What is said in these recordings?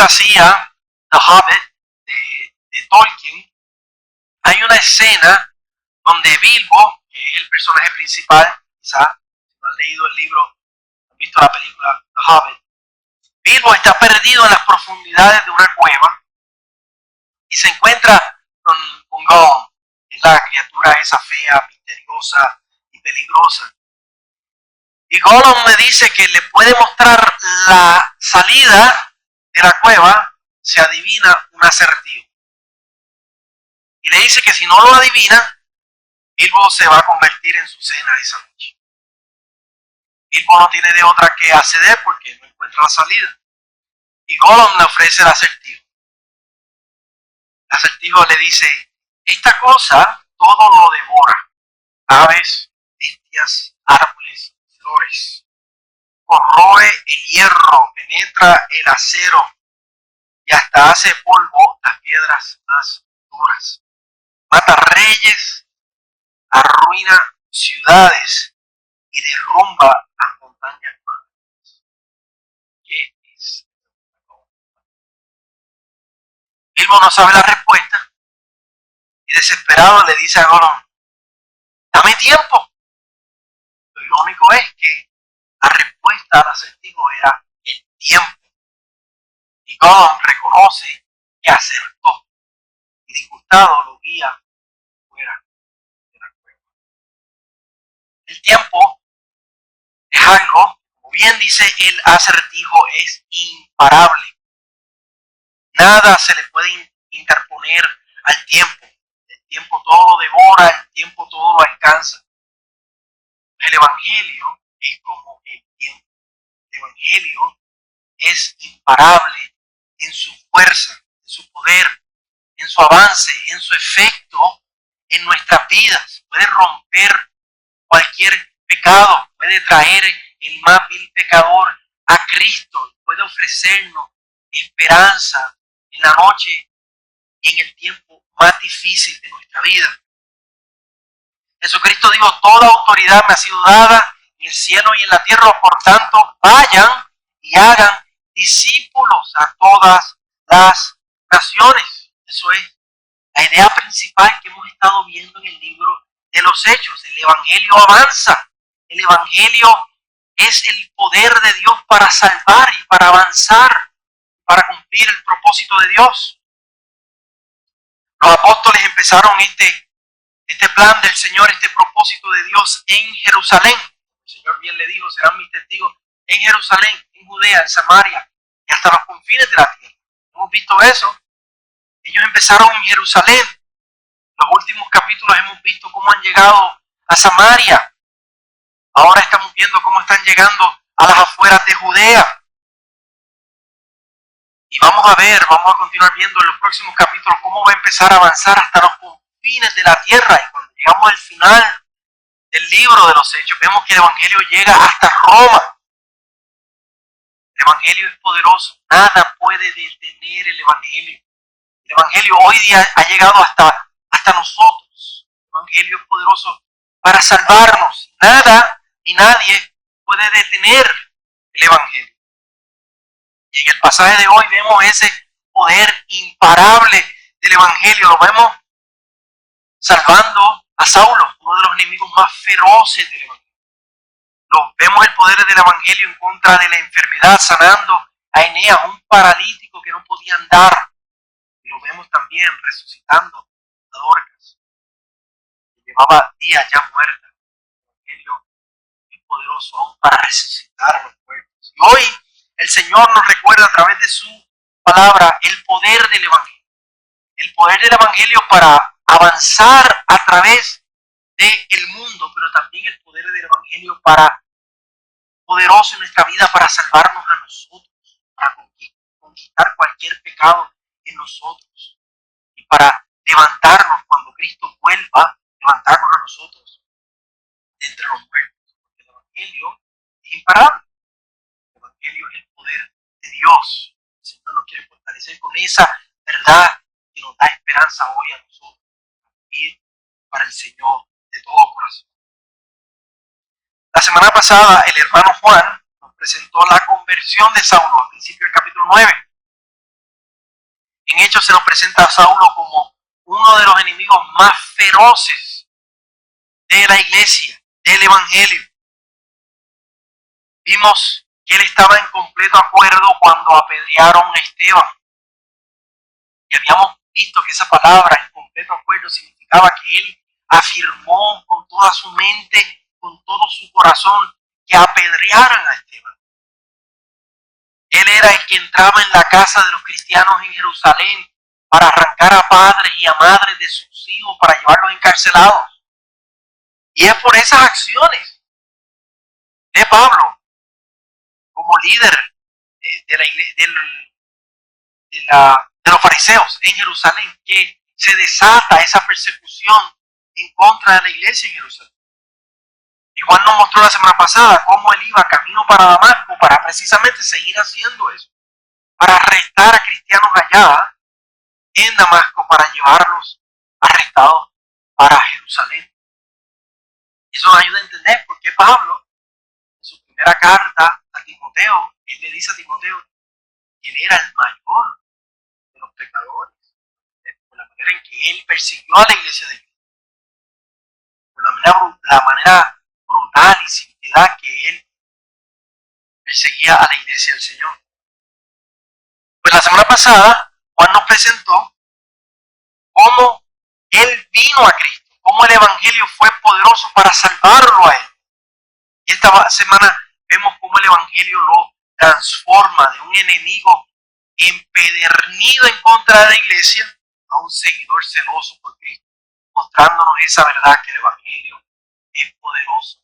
fantasía, The Hobbit, de Tolkien, hay una escena donde Bilbo, que es el personaje principal, quizás si no han leído el libro, han visto la película The Hobbit, Bilbo está perdido en las profundidades de una cueva y se encuentra con Gollum, que es la criatura esa fea, misteriosa y peligrosa. Y Gollum me dice que le puede mostrar la salida de la cueva, se adivina un acertijo. Y le dice que si no lo adivina, Bilbo se va a convertir en su cena esa noche. Bilbo no tiene de otra que acceder porque no encuentra la salida. Y Gollum le ofrece el acertijo. El acertijo le dice, esta cosa todo lo devora. Aves, bestias, árboles, flores. Corroe el hierro, penetra el acero y hasta hace polvo las piedras más duras. Mata reyes, arruina ciudades y derrumba las montañas más altas. ¿Qué es? Bilbo no sabe la respuesta y desesperado le dice a Gollum, dame tiempo. Lo único es que la respuesta al acertijo era el tiempo. Y Gollum reconoce que acertó y disgustado lo guía fuera de la cueva. El tiempo es algo, como bien dice el acertijo, es imparable. Nada se le puede interponer al tiempo. El tiempo todo lo devora, el tiempo todo lo alcanza. El Evangelio es como el tiempo. El Evangelio es imparable en su fuerza, en su poder, en su avance, en su efecto en nuestras vidas. Puede romper cualquier pecado, puede traer el más vil pecador a Cristo, puede ofrecernos esperanza en la noche y en el tiempo más difícil de nuestra vida. Jesucristo dijo, toda autoridad me ha sido dada en el cielo y en la tierra, por tanto, vayan y hagan discípulos a todas las naciones. Eso es la idea principal que hemos estado viendo en el libro de los Hechos. El Evangelio avanza. El Evangelio es el poder de Dios para salvar y para avanzar, para cumplir el propósito de Dios. Los apóstoles empezaron este plan del Señor, este propósito de Dios en Jerusalén. El Señor bien le dijo, serán mis testigos en Jerusalén, en Judea, en Samaria y hasta los confines de la tierra. Hemos visto eso. Ellos empezaron en Jerusalén. Los últimos capítulos hemos visto cómo han llegado a Samaria. Ahora estamos viendo cómo están llegando a las afueras de Judea. Y vamos a continuar viendo en los próximos capítulos cómo va a empezar a avanzar hasta los confines de la tierra. Y cuando llegamos al final del libro de los Hechos, vemos que el Evangelio llega hasta Roma. El Evangelio es poderoso. Nada puede detener el Evangelio. El Evangelio hoy día ha llegado hasta nosotros. El Evangelio es poderoso para salvarnos. Nada ni nadie puede detener el Evangelio. Y en el pasaje de hoy vemos ese poder imparable del Evangelio. Lo vemos salvando a Saulo, uno de los enemigos más feroces del Evangelio. Vemos el poder del Evangelio en contra de la enfermedad, sanando a Eneas, un paralítico que no podía andar. Y lo vemos también resucitando a Dorcas, que llevaba días ya muerta. El Evangelio es poderoso aún para resucitar a los muertos. Y hoy el Señor nos recuerda a través de su palabra el poder del Evangelio. El poder del Evangelio para avanzar a través del mundo, pero también el poder del Evangelio poderoso en nuestra vida para salvarnos a nosotros, para conquistar cualquier pecado en nosotros y para levantarnos cuando Cristo vuelva, levantarnos a nosotros de entre los muertos. Porque el Evangelio es imparable. El Evangelio es el poder de Dios. El Señor nos quiere fortalecer con esa verdad que nos da esperanza hoy a nosotros, a vivir para el Señor de todo corazón. La semana pasada el hermano Juan nos presentó la conversión de Saulo al principio del capítulo 9. En Hechos se nos presenta a Saulo como uno de los enemigos más feroces de la iglesia, del evangelio. Vimos que él estaba en completo acuerdo cuando apedrearon a Esteban. Y habíamos visto que esa palabra, en completo acuerdo, significaba que él afirmó con toda su mente, con todo su corazón, que apedrearan a Esteban. Él era el que entraba en la casa de los cristianos en Jerusalén para arrancar a padres y a madres de sus hijos para llevarlos encarcelados. Y es por esas acciones de Pablo, como líder de los fariseos en Jerusalén, que se desata esa persecución en contra de la iglesia en Jerusalén. Y Juan nos mostró la semana pasada cómo él iba camino para Damasco para precisamente seguir haciendo eso, para arrestar a cristianos allá en Damasco, para llevarlos arrestados para Jerusalén. Y eso nos ayuda a entender por qué Pablo, en su primera carta a Timoteo, él le dice a Timoteo que él era el mayor de los pecadores, por la manera en que él persiguió a la iglesia de Cristo, por la manera brutal y sin piedad que él perseguía a la iglesia del Señor. Pues la semana pasada, Juan nos presentó cómo él vino a Cristo, cómo el evangelio fue poderoso para salvarlo a él. Y esta semana vemos cómo el evangelio lo transforma de un enemigo empedernido en contra de la iglesia a un seguidor celoso por Cristo, mostrándonos esa verdad que el evangelio es poderoso.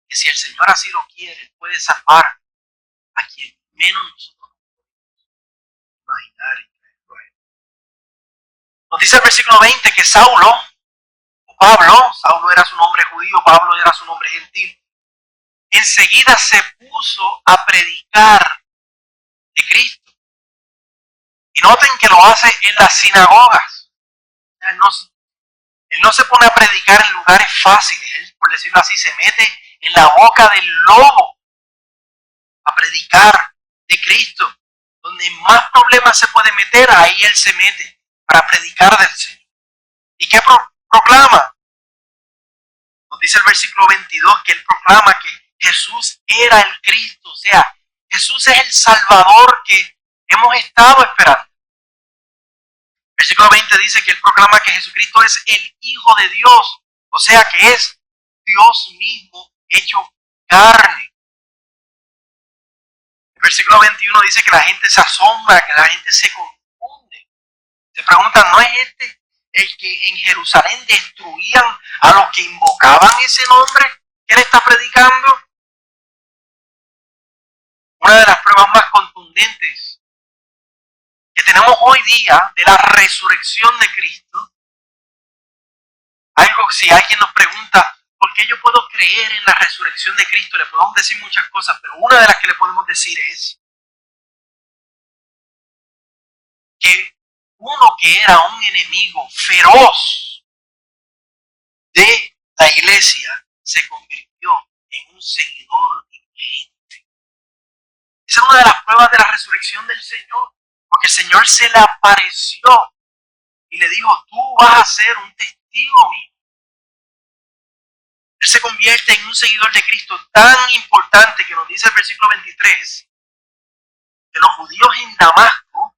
Que si el Señor así lo quiere, puede salvar a quien menos nosotros podemos imaginar y creerlo a él. Nos dice el versículo 20 que Saulo, o Pablo, Saulo era su nombre judío, Pablo era su nombre gentil, enseguida se puso a predicar de Cristo. Y noten que lo hace en las sinagogas. Él no se pone a predicar en lugares fáciles, él, por decirlo así, se mete en la boca del lobo a predicar de Cristo. Donde más problemas se puede meter, ahí él se mete para predicar del Señor. ¿Y qué proclama? Nos dice el versículo 22 que él proclama que Jesús era el Cristo, o sea, Jesús es el Salvador que hemos estado esperando. El versículo 20 dice que él proclama que Jesucristo es el Hijo de Dios, o sea que es Dios mismo hecho carne. El versículo 21 dice que la gente se asombra, que la gente se confunde. Se preguntan, ¿no es este el que en Jerusalén destruían a los que invocaban ese nombre que él está predicando? Una de las pruebas más contundentes que tenemos hoy día de la resurrección de Cristo, algo, si alguien nos pregunta, ¿por qué yo puedo creer en la resurrección de Cristo? Le podemos decir muchas cosas, pero una de las que le podemos decir es que uno que era un enemigo feroz de la iglesia se convirtió en un seguidor diligente. Esa es una de las pruebas de la resurrección del Señor, porque el Señor se le apareció y le dijo, tú vas a ser un testigo mío. Él se convierte en un seguidor de Cristo tan importante que nos dice el versículo 23, que los judíos en Damasco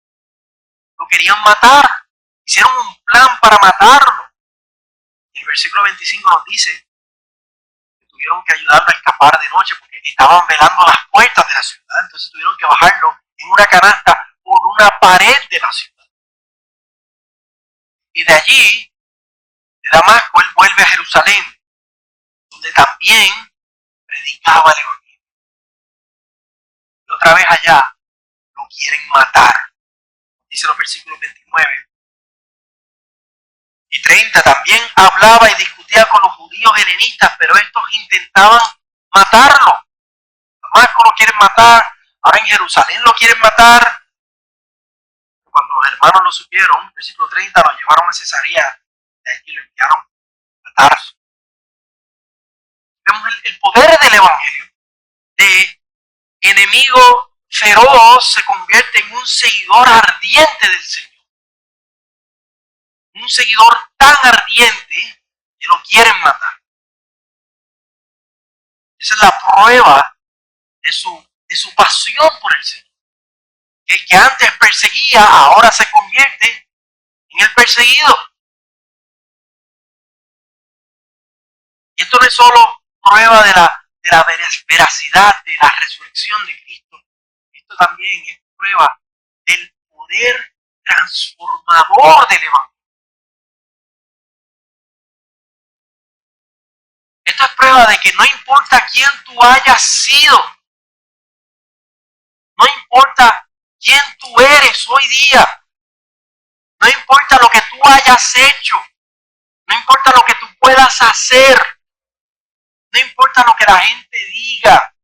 lo querían matar, hicieron un plan para matarlo. Y el versículo 25 nos dice que tuvieron que ayudarlo a escapar de noche porque estaban velando las puertas de la ciudad, entonces tuvieron que bajarlo en una canasta por una pared de la ciudad. Y de allí, de Damasco, él vuelve a Jerusalén, donde también predicaba el evangelio. Y otra vez allá lo quieren matar. Dice los versículos 29 y 30. También hablaba y discutía con los judíos helenistas, pero estos intentaban matarlo. Damasco lo quieren matar, ahora en Jerusalén lo quieren matar. Cuando los hermanos lo supieron, versículo 30, lo llevaron a Cesarea, de allí lo enviaron a Tarso. Vemos el poder del evangelio, de enemigo feroz se convierte en un seguidor ardiente del Señor. Un seguidor tan ardiente que lo quieren matar. Esa es la prueba de su pasión por el Señor. El que antes perseguía, ahora se convierte en el perseguido. Y esto no es solo prueba de la veracidad de la resurrección de Cristo. Esto también es prueba del poder transformador del Evangelio. Esto es prueba de que no importa quién tú hayas sido, no importa quién tú eres hoy día, no importa lo que tú hayas hecho, no importa lo que tú puedas hacer, no importa lo que la gente diga.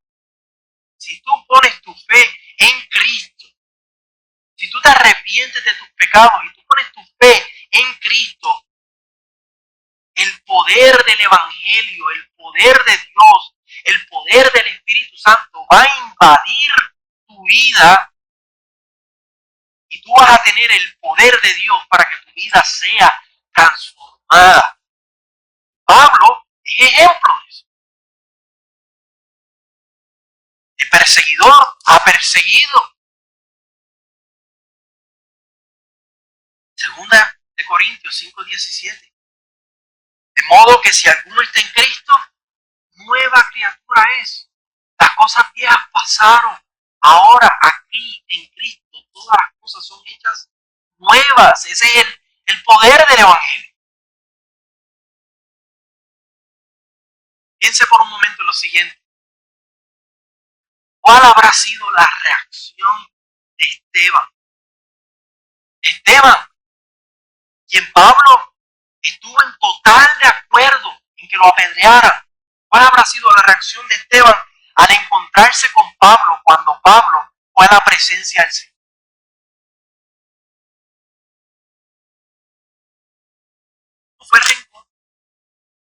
Si tú pones tu fe en Cristo, si tú te arrepientes de tus pecados y tú pones tu fe en Cristo, el poder del Evangelio, el poder de Dios, el poder del Espíritu Santo va a invadir tu vida y tú vas a tener el poder de Dios para que tu vida sea transformada. Pablo es ejemplo de eso. De perseguidor a perseguido. Segunda de Corintios 5:17. De modo que si alguno está en Cristo, nueva criatura es. Las cosas viejas pasaron. Ahora aquí en Cristo todas las cosas son hechas nuevas. Ese es el poder del Evangelio. Piense por un momento en lo siguiente. ¿Cuál habrá sido la reacción de Esteban? Esteban, quien Pablo estuvo en total de acuerdo en que lo apedrearan. ¿Cuál habrá sido la reacción de Esteban al encontrarse con Pablo cuando Pablo fue a la presencia del Señor? No fue rencor,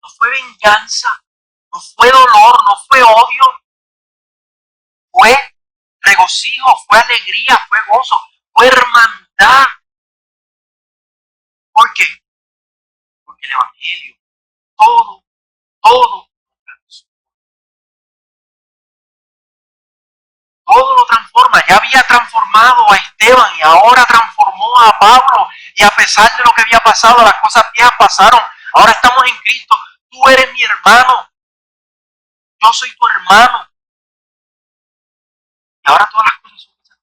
no fue venganza, no fue dolor, no fue odio, fue regocijo, fue alegría, fue gozo, fue hermandad. ¿Por qué? Porque el Evangelio, todo lo transforma. Ya había transformado a Esteban y ahora transformó a Pablo. Y a pesar de lo que había pasado, las cosas viejas pasaron. Ahora estamos en Cristo. Tú eres mi hermano. Yo soy tu hermano. Y ahora todas las cosas son hechas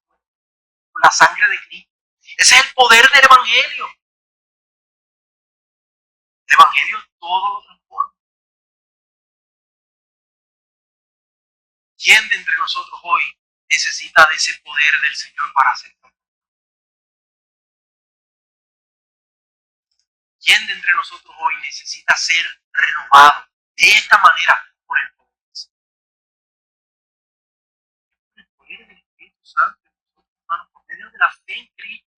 por la sangre de Cristo. Ese es el poder del Evangelio. El Evangelio todo lo transforma. ¿Quién de entre nosotros hoy necesita de ese poder del Señor para hacer? ¿Quién de entre nosotros hoy necesita ser renovado de esta manera por el poder del Espíritu Santo, hermanos, por medio de la fe en Cristo?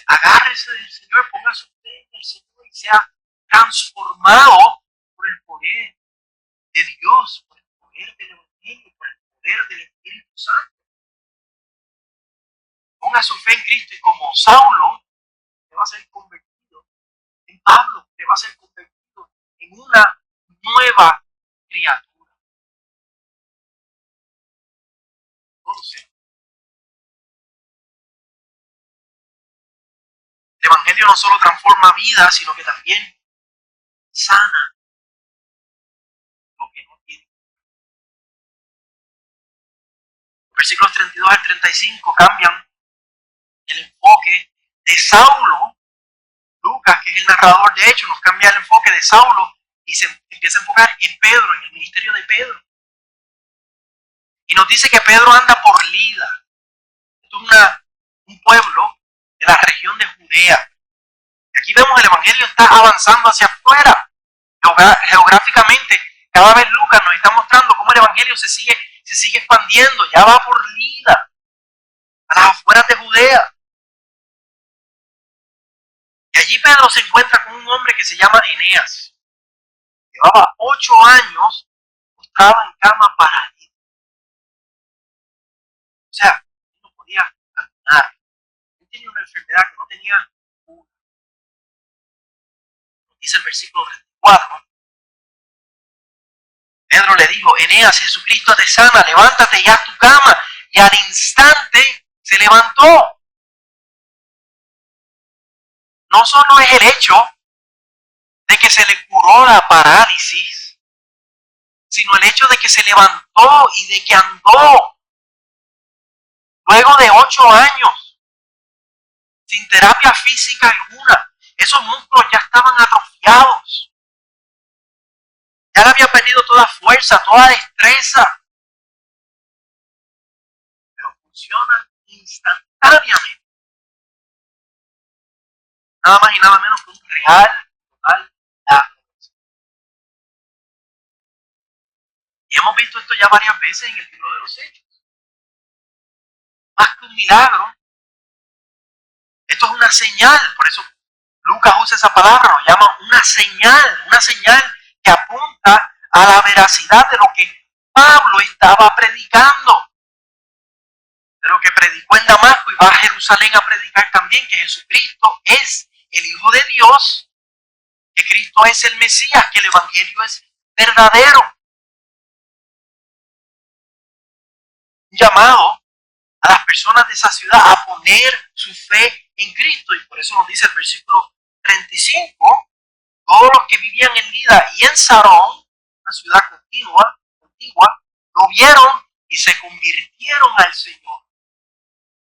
Agárrese del Señor, ponga su fe en el Señor y sea transformado por el poder de Dios, por el poder del Evangelio, por el poder del Espíritu Santo. Ponga su fe en Cristo y como Saulo, te va a ser convertido en Pablo, te va a ser convertido en una nueva criatura. Entonces, el Evangelio no solo transforma vidas, sino que también sana lo que no tiene. Versículos 32 al 35 cambian el enfoque de Saulo. Lucas, que es el narrador de Hechos, nos cambia el enfoque de Saulo y se empieza a enfocar en Pedro, en el ministerio de Pedro. Y nos dice que Pedro anda por Lida. Esto es un pueblo de la región de Judea. Y aquí vemos el Evangelio está avanzando hacia afuera. Geográficamente, cada vez Lucas nos está mostrando cómo el Evangelio se sigue expandiendo. Ya va por Lida, a las afueras de Judea. Y allí Pedro se encuentra con un hombre que se llama Eneas. Llevaba 8 años postrado en cama paralítico. podía caminar. Él tenía una enfermedad que no tenía cura. Dice el versículo 34. Pedro le dijo, Eneas, Jesucristo te sana, levántate y haz tu cama. Y al instante se levantó. No solo es el hecho de que se le curó la parálisis, sino el hecho de que se levantó y de que andó. Luego de 8 años, sin terapia física alguna, esos músculos ya estaban atrofiados. Ya le había perdido toda fuerza, toda destreza. Pero funcionan instantáneamente. Nada más y nada menos que un real, total milagro. Y hemos visto esto ya varias veces en el libro de los Hechos. Más que un milagro, esto es una señal. Por eso Lucas usa esa palabra, lo llama una señal que apunta a la veracidad de lo que Pablo estaba predicando, de lo que predicó en Damasco y va a Jerusalén a predicar también, que Jesucristo es el Hijo de Dios, que Cristo es el Mesías, que el Evangelio es verdadero. Un llamado a las personas de esa ciudad a poner su fe en Cristo, y por eso nos dice el versículo 35, todos los que vivían en Lida y en Sarón, una ciudad contigua, lo vieron y se convirtieron al Señor.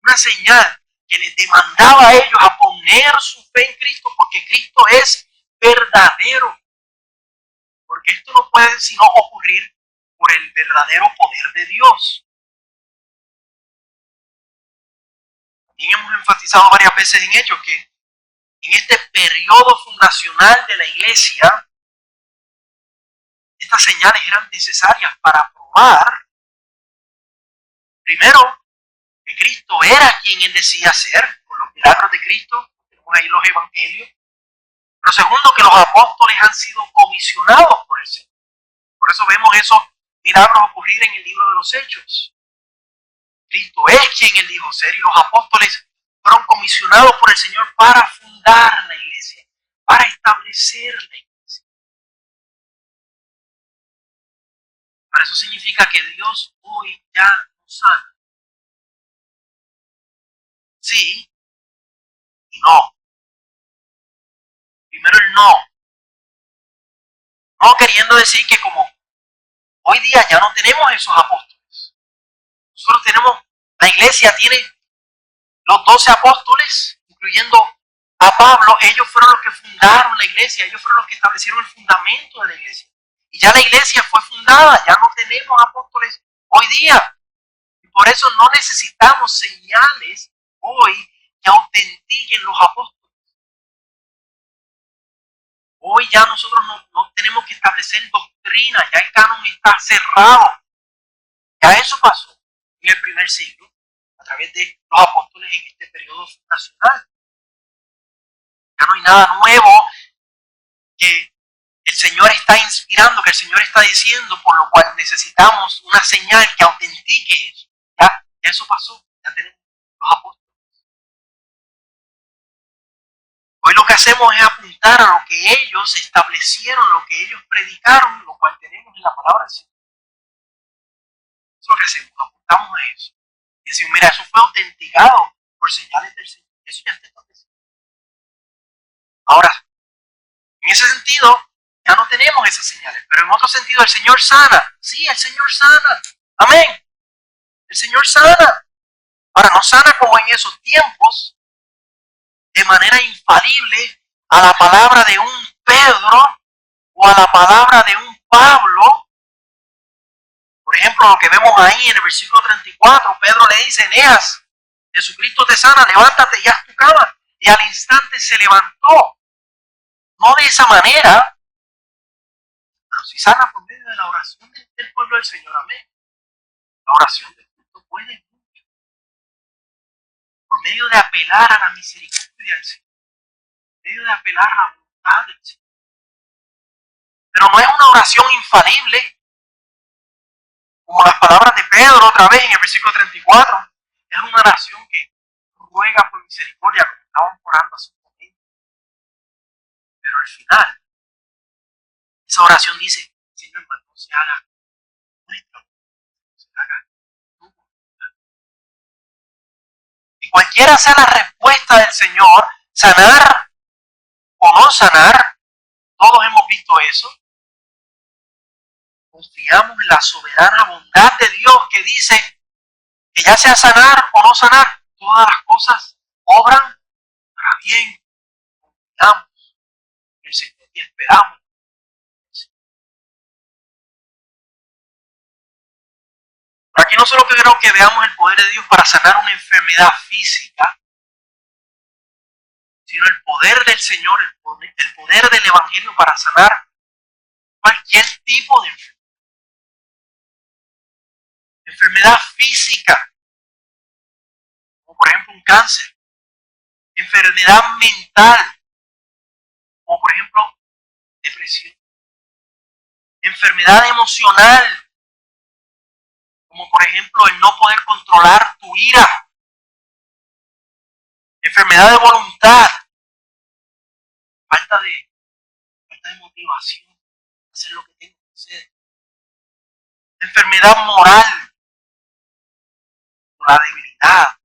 Una señal que les demandaba a ellos a poner su fe en Cristo, porque Cristo es verdadero. Porque esto no puede sino ocurrir por el verdadero poder de Dios. También hemos enfatizado varias veces en Hechos que en este periodo fundacional de la iglesia, estas señales eran necesarias para probar, primero, que Cristo era quien él decía ser, por los milagros de Cristo, tenemos ahí los evangelios, pero segundo, que los apóstoles han sido comisionados por el Señor. Por eso vemos esos milagros ocurrir en el libro de los Hechos. Cristo es quien él dijo ser y los apóstoles fueron comisionados por el Señor para fundar la iglesia, para establecer la iglesia. Para eso significa que Dios hoy ya nos sana. Sí y no. Primero el no. No queriendo decir que como hoy día ya no tenemos esos apóstoles. Nosotros tenemos, la iglesia tiene los 12 apóstoles, incluyendo a Pablo. Ellos fueron los que fundaron la iglesia, ellos fueron los que establecieron el fundamento de la iglesia. Y ya la iglesia fue fundada, ya no tenemos apóstoles hoy día. Y por eso no necesitamos señales hoy que autentiquen los apóstoles. Hoy ya nosotros no tenemos que establecer doctrina, ya el canon está cerrado. Ya eso pasó en el primer siglo, a través de los apóstoles en este periodo fundacional. Ya no hay nada nuevo que el Señor está inspirando, que el Señor está diciendo, por lo cual necesitamos una señal que autentique eso. Ya eso pasó, ya tenemos los apóstoles. Hoy lo que hacemos es apuntar a lo que ellos establecieron, lo que ellos predicaron, lo cual tenemos en la palabra del Señor. Eso es lo que hacemos, apuntamos a eso. Y decimos, mira, eso fue autenticado por señales del Señor. Eso ya está establecido. Ahora, en ese sentido, ya no tenemos esas señales, pero en otro sentido, el Señor sana. Sí, el Señor sana. Amén. El Señor sana. Ahora, no sana como en esos tiempos, de manera infalible, a la palabra de un Pedro o a la palabra de un Pablo. Por ejemplo, lo que vemos ahí en el versículo 34, Pedro le dice, Eneas, Jesucristo te sana, levántate y haz tu cama. Y al instante se levantó. No de esa manera, pero si sana por medio de la oración del pueblo del Señor. Amén. La oración del Cristo puede mucho. Por medio de apelar a la misericordia del Señor. Por medio de apelar a la voluntad del Señor. Pero no es una oración infalible, como las palabras de Pedro otra vez en el versículo 34. Es una oración que ruega por misericordia, como estaban orando hace un momento. Pero al final, esa oración dice, Señor, no se haga nuestra voluntad, se haga tu voluntad. Y cualquiera sea la respuesta del Señor, sanar o no sanar, todos hemos visto eso. Confiamos en la soberana bondad de Dios que dice que ya sea sanar o no sanar, todas las cosas obran para bien. Confiamos en el Señor y esperamos. Por aquí no solo creo que veamos el poder de Dios para sanar una enfermedad física, sino el poder del Señor, el poder del Evangelio para sanar cualquier tipo de enfermedad. Enfermedad física, como por ejemplo un cáncer. Enfermedad mental, como por ejemplo depresión. Enfermedad emocional, como por ejemplo el no poder controlar tu ira. Enfermedad de voluntad, falta de motivación, hacer lo que tengo que hacer. Enfermedad moral, la debilidad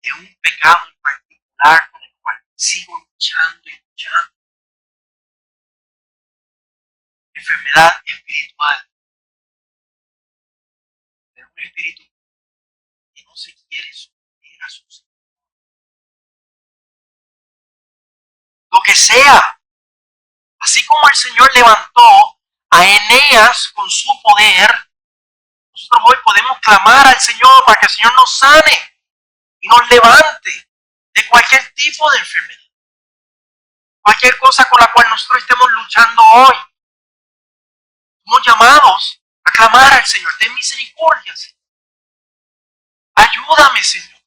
de un pecado en particular con el cual sigo luchando y luchando. Enfermedad espiritual, de un espíritu que no se quiere someter a su Señor. Lo que sea, así como el Señor levantó a Eneas con su poder, nosotros hoy podemos clamar al Señor para que el Señor nos sane y nos levante de cualquier tipo de enfermedad. Cualquier cosa con la cual nosotros estemos luchando hoy. Somos llamados a clamar al Señor. Ten misericordia, Señor. Ayúdame, Señor.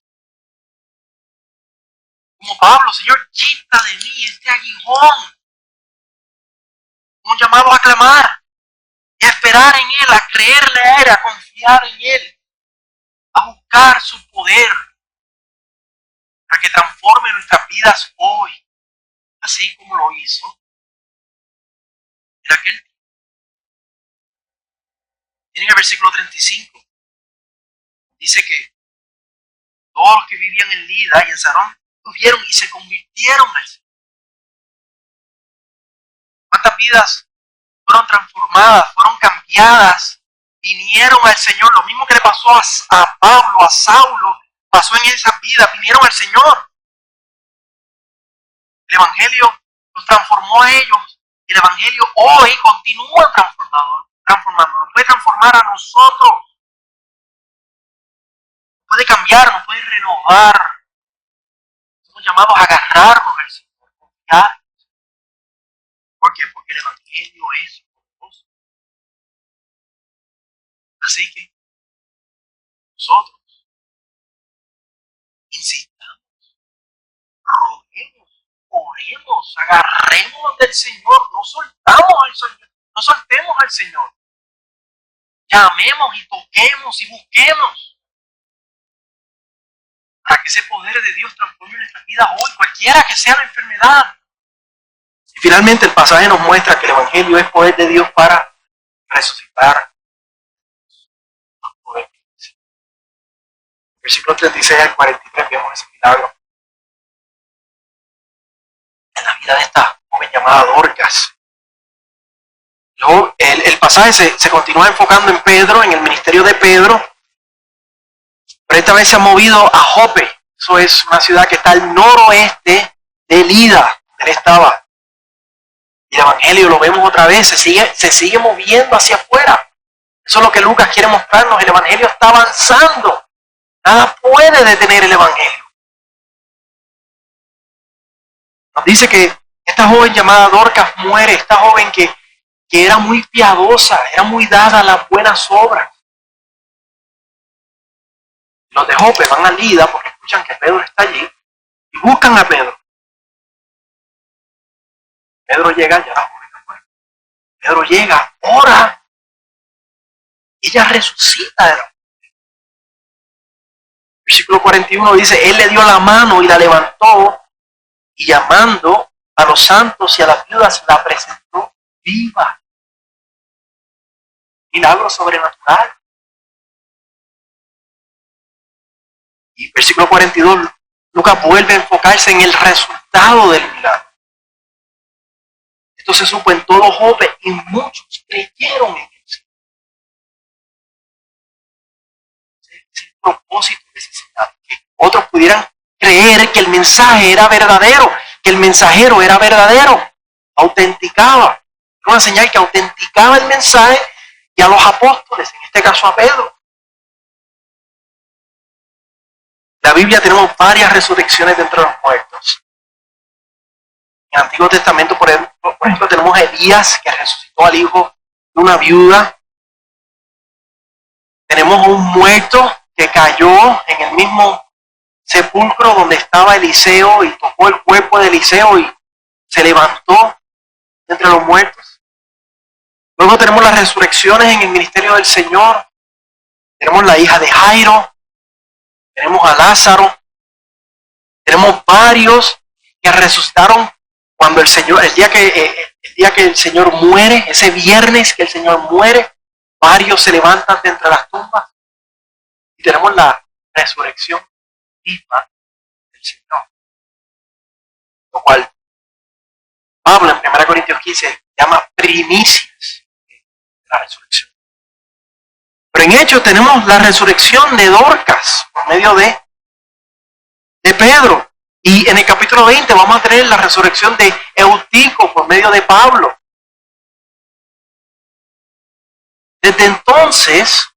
Como Pablo, Señor, quita de mí este aguijón. Somos llamados a clamar y a esperar en Él, a creerle a Él, a confiar en Él, a buscar su poder para que transforme nuestras vidas hoy, así como lo hizo en aquel tiempo. Miren el versículo 35. Dice que todos los que vivían en Lida y en Sarón lo vieron y se convirtieron al Señor. ¿Cuántas vidas fueron transformadas, fueron cambiadas, vinieron al Señor? Lo mismo que le pasó a Pablo, a Saulo, pasó en esas vidas, vinieron al Señor. El Evangelio los transformó a ellos y el Evangelio hoy continúa transformando, nos puede transformar a nosotros, nos puede cambiar, nos puede renovar. Somos llamados a agarrarnos al Señor, confiar. ¿Por qué? Porque el Evangelio es poderoso. Así que nosotros insistamos, roguemos, oremos, agarremos del Señor, no soltamos al Señor, no soltemos al Señor. Llamemos y toquemos y busquemos para que ese poder de Dios transforme nuestra vida hoy, cualquiera que sea la enfermedad. Y finalmente el pasaje nos muestra que el Evangelio es poder de Dios para resucitar. Versículo 36 al 43 vemos ese milagro en la vida de esta joven llamada Dorcas. Luego, el pasaje se continúa enfocando en Pedro, en el ministerio de Pedro, pero esta vez se ha movido a Jope. Eso es una ciudad que está al noroeste de Lida, donde él estaba. Y el Evangelio lo vemos otra vez, se sigue moviendo hacia afuera. Eso es lo que Lucas quiere mostrarnos, el Evangelio está avanzando. Nada puede detener el Evangelio. Nos dice que esta joven llamada Dorcas muere, esta joven que era muy piadosa, era muy dada a las buenas obras. Los de Jope van a Lida porque escuchan que Pedro está allí y buscan a Pedro. Pedro llega, ya la joven no muere. Pedro llega, ora, ella resucita de la muerte. Versículo 41 dice, Él le dio la mano y la levantó, y llamando a los santos y a las viudas, la presentó viva. Milagro sobrenatural. Y versículo 42, Lucas vuelve a enfocarse en el resultado del milagro. Esto se supo en todo Jope y muchos creyeron en él. Es el propósito de ese señal, que otros pudieran creer que el mensaje era verdadero, que el mensajero era verdadero, autenticaba. Era una señal que autenticaba el mensaje y a los apóstoles, en este caso a Pedro. En la Biblia tenemos varias resurrecciones de entre los muertos. En el Antiguo Testamento, por ejemplo, tenemos a Elías, que resucitó al hijo de una viuda. Tenemos a un muerto que cayó en el mismo sepulcro donde estaba Eliseo y tocó el cuerpo de Eliseo y se levantó entre los muertos. Luego tenemos las resurrecciones en el ministerio del Señor. Tenemos la hija de Jairo. Tenemos a Lázaro. Tenemos varios que resucitaron cuando el Señor, el día que el Señor muere, ese viernes que el Señor muere, varios se levantan de entre las tumbas. Y tenemos la resurrección viva del Señor. Lo cual Pablo en 1 Corintios 15 llama primicias de la resurrección. Pero en Hechos tenemos la resurrección de Dorcas por medio de Pedro. Y en el capítulo 20 vamos a tener la resurrección de Eutico por medio de Pablo. Desde entonces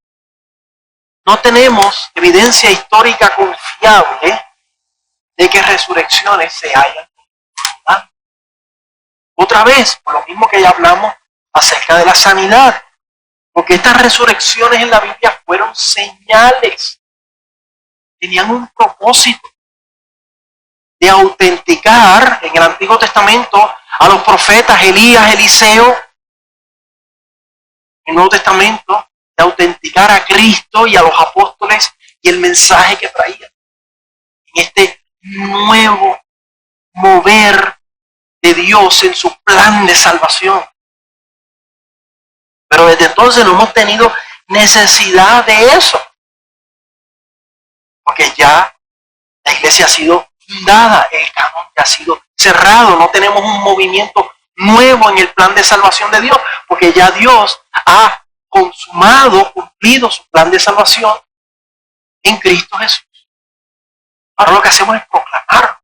no tenemos evidencia histórica confiable de que resurrecciones se hayan dado. Otra vez, por lo mismo que ya hablamos acerca de la sanidad. Porque estas resurrecciones en la Biblia fueron señales. Tenían un propósito de autenticar en el Antiguo Testamento a los profetas Elías, Eliseo. En el Nuevo Testamento, de autenticar a Cristo y a los apóstoles y el mensaje que traían. En este nuevo mover de Dios en su plan de salvación. Pero desde entonces no hemos tenido necesidad de eso. Porque ya la iglesia ha sido fundada, el canon ya ha sido cerrado, no tenemos un movimiento nuevo en el plan de salvación de Dios, porque ya Dios ha consumado, cumplido su plan de salvación en Cristo Jesús. Ahora lo que hacemos es proclamarlo.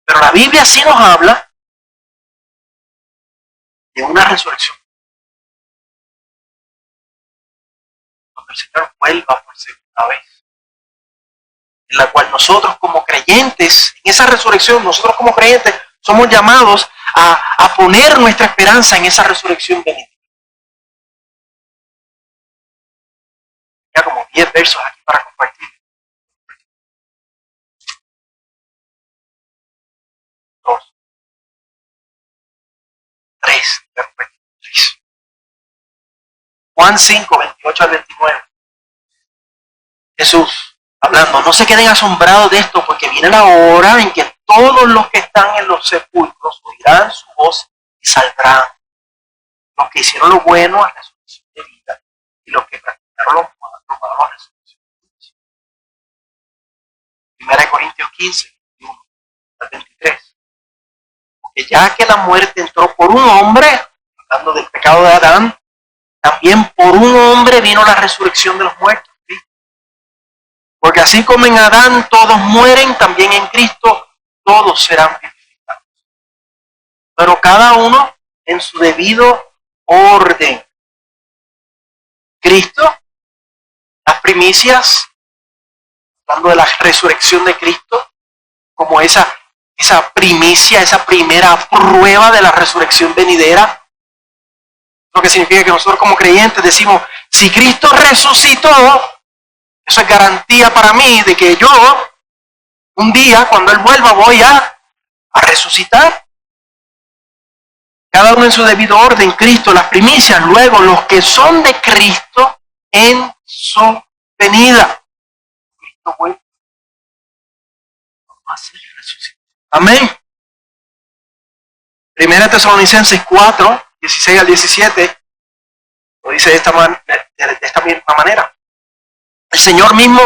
Pero la Biblia sí nos habla de una resurrección. Cuando el Señor vuelva por segunda vez. En la cual nosotros como creyentes, en esa resurrección, nosotros como creyentes somos llamados a poner nuestra esperanza en esa resurrección venidera. Ya como 10 versos aquí para compartir. 2, 3, 3. Juan 5, 28 al 29. Jesús hablando, no se queden asombrados de esto, porque viene la hora en que todos los que están en los sepulcros oirán su voz y saldrán. Los que hicieron lo bueno a resurrección de vida, y los que practicaron lo malo a resurrección de vida. 1 Corintios 15, 21 al 23. Porque ya que la muerte entró por un hombre, hablando del pecado de Adán, también por un hombre vino la resurrección de los muertos. Porque así como en Adán todos mueren, también en Cristo todos serán vivificados. Pero cada uno en su debido orden. Cristo, las primicias, hablando de la resurrección de Cristo, como esa primicia, esa primera prueba de la resurrección venidera. Lo que significa que nosotros como creyentes decimos, si Cristo resucitó, eso es garantía para mí de que yo, un día, cuando Él vuelva, voy a resucitar. Cada uno en su debido orden, Cristo, las primicias, luego los que son de Cristo en su venida. Cristo vuelve. Vamos a ser resucitados. Amén. Primera Tesalonicenses 4, 16 al 17, lo dice de esta misma manera. El Señor mismo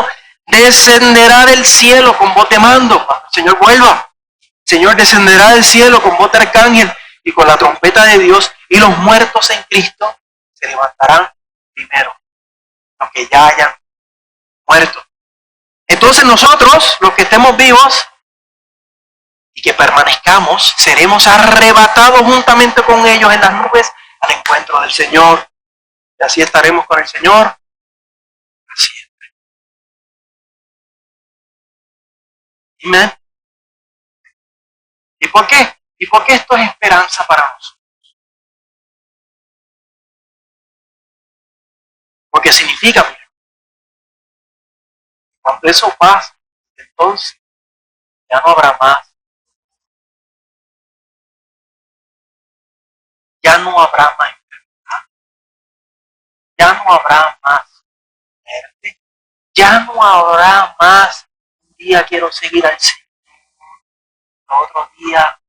descenderá del cielo con voz de mando. Cuando el Señor vuelva, el Señor descenderá del cielo con voz de arcángel y con la trompeta de Dios, y los muertos en Cristo se levantarán primero, los que ya hayan muerto. Entonces nosotros, los que estemos vivos y que permanezcamos, seremos arrebatados juntamente con ellos en las nubes al encuentro del Señor. Y así estaremos con el Señor para siempre. Amén. ¿Y por qué? ¿Y por qué esto es esperanza para nosotros? Porque significa, mira, cuando eso pasa, entonces ya no habrá más. Ya no habrá más enfermedad. Ya no habrá más muerte. Ya no habrá más. Un día quiero seguir al Señor. El otro día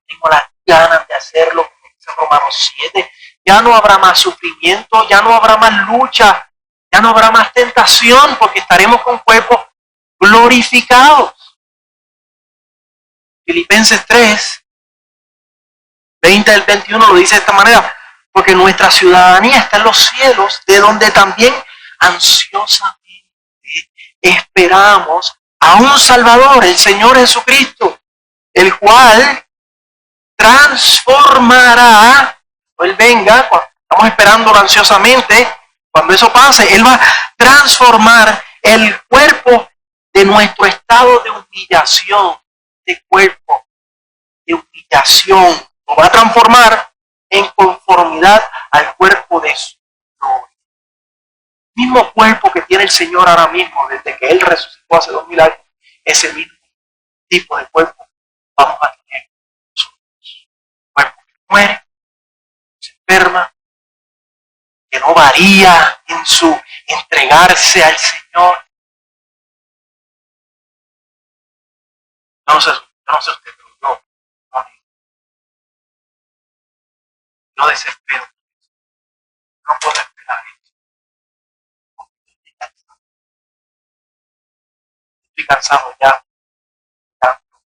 tengo las ganas de hacerlo, como dice Romanos 7. Ya no habrá más sufrimiento, ya no habrá más lucha, ya no habrá más tentación, porque estaremos con cuerpos glorificados. Filipenses 3, 20 al 21 lo dice de esta manera: porque nuestra ciudadanía está en los cielos, de donde también ansiosamente esperamos a un Salvador, el Señor Jesucristo, el cual transformará, Él venga, estamos esperando ansiosamente, cuando eso pase, Él va a transformar el cuerpo de nuestro estado de humillación, de cuerpo de humillación, lo va a transformar en conformidad al cuerpo de su gloria. El mismo cuerpo que tiene el Señor ahora mismo, desde que Él resucitó hace 2000 años, ese mismo tipo de cuerpo vamos a tener nosotros. Cuerpo que muere, se enferma, que no varía en su entregarse al Señor. No sé usted, pero yo desespero. No puedo esperar esto. Estoy cansado ya tanto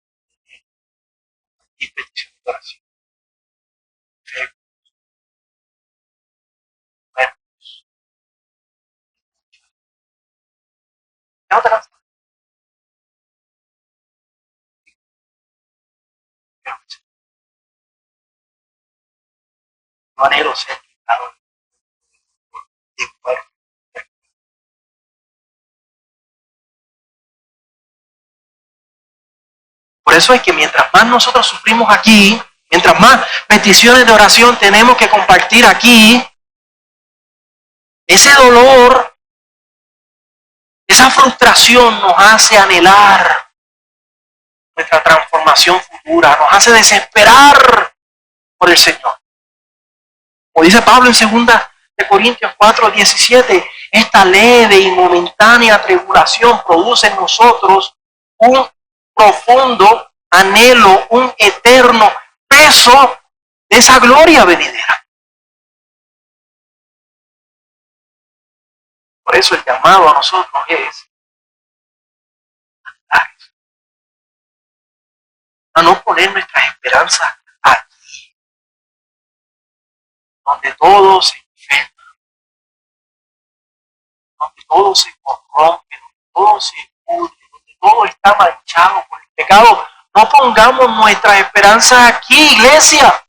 y petición de oración. Ya no te cansas. No anhelo ser quitado de muerte. Por eso es que mientras más nosotros sufrimos aquí, mientras más peticiones de oración tenemos que compartir aquí, ese dolor, esa frustración nos hace anhelar nuestra transformación futura, nos hace desesperar por el Señor. Como dice Pablo en 2 Corintios 4, 17, esta leve y momentánea tribulación produce en nosotros un profundo anhelo, un eterno peso de esa gloria venidera. Por eso el llamado a nosotros es a no poner nuestras esperanzas aquí, donde todo se enferma, donde todo se corrompe, donde todo se pudre, donde todo está manchado por el pecado. No pongamos nuestras esperanzas aquí, iglesia.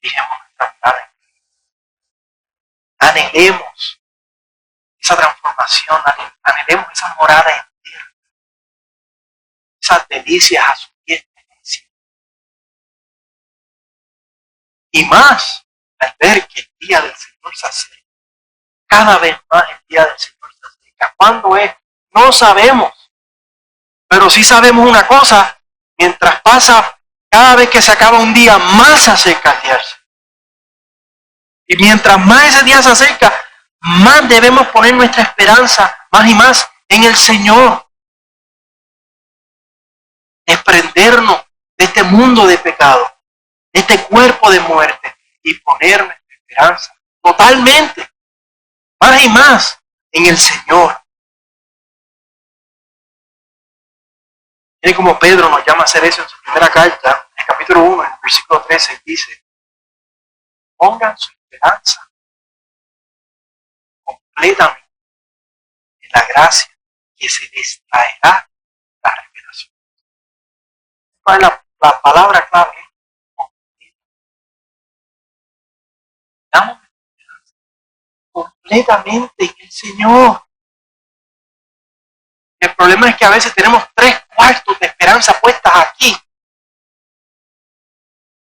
Fijemos nuestra mirada. Anhelemos esa transformación, anhelemos esa morada eterna, esas delicias a su pie. Y más al ver que el día del Señor se acerca. Cada vez más el día del Señor se acerca. ¿Cuándo es? No sabemos. Pero sí sabemos una cosa: mientras pasa, cada vez que se acaba un día, más se acerca el día del Señor. Y mientras más ese día se acerca, más debemos poner nuestra esperanza, más y más, en el Señor. Desprendernos de este mundo de pecado, de este cuerpo de muerte, y poner nuestra esperanza totalmente, más y más, en el Señor. Miren cómo Pedro nos llama a hacer eso en su primera carta, en el capítulo 1, en el versículo 13, dice: pongan su esperanza completamente en la gracia que se les traerá la revelación. ¿Cuál es la palabra clave? Damos esperanza completamente en el Señor. El problema es que a veces tenemos 3/4 de esperanza puestas aquí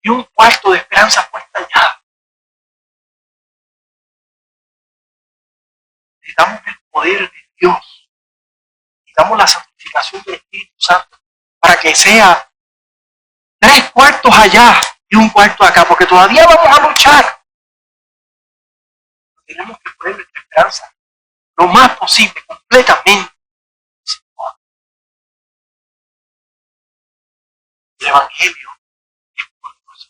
y 1/4 de esperanza puesta allá. Necesitamos el poder de Dios, necesitamos la santificación del Espíritu Santo para que sea 3/4 allá y 1/4 acá, porque todavía vamos a luchar. Tenemos que poner nuestra esperanza lo más posible, completamente. El Evangelio es poderoso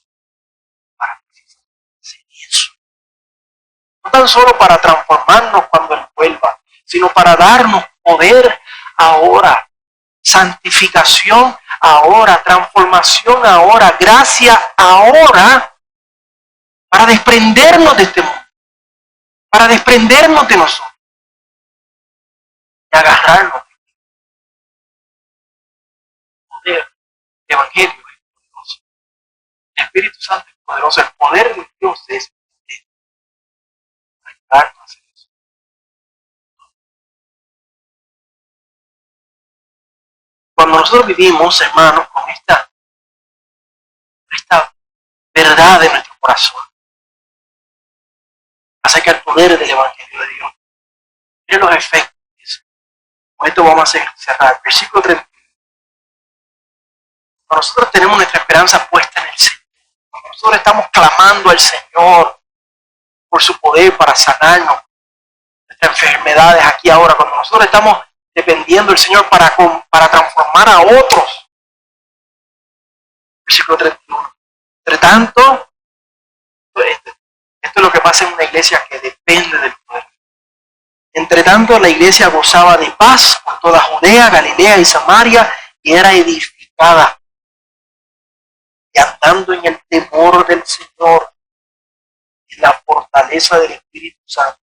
para hacer eso. No tan solo para transformarnos cuando Él vuelva, sino para darnos poder ahora, santificación ahora, transformación ahora, gracia ahora, para desprendernos de este mundo, para desprendernos de nosotros y agarrarnos. El poder del Evangelio es poderoso. El Espíritu Santo es poderoso. El poder de Dios es poderoso para ayudarnos a hacer eso. Cuando nosotros vivimos, hermanos, con esta verdad de nuestro corazón acerca del poder del Evangelio de Dios, miren los efectos. Con esto vamos a cerrar. Versículo 30. Cuando nosotros tenemos nuestra esperanza puesta en el Señor, cuando nosotros estamos clamando al Señor por su poder para sanarnos nuestras enfermedades aquí ahora, cuando nosotros estamos dependiendo del Señor para transformar a otros. Versículo 31. Entre tanto, esto es lo que pasa en una iglesia que depende del poder. Entre tanto, la iglesia gozaba de paz por toda Judea, Galilea y Samaria, y era edificada, y andando en el temor del Señor, en la fortaleza del Espíritu Santo.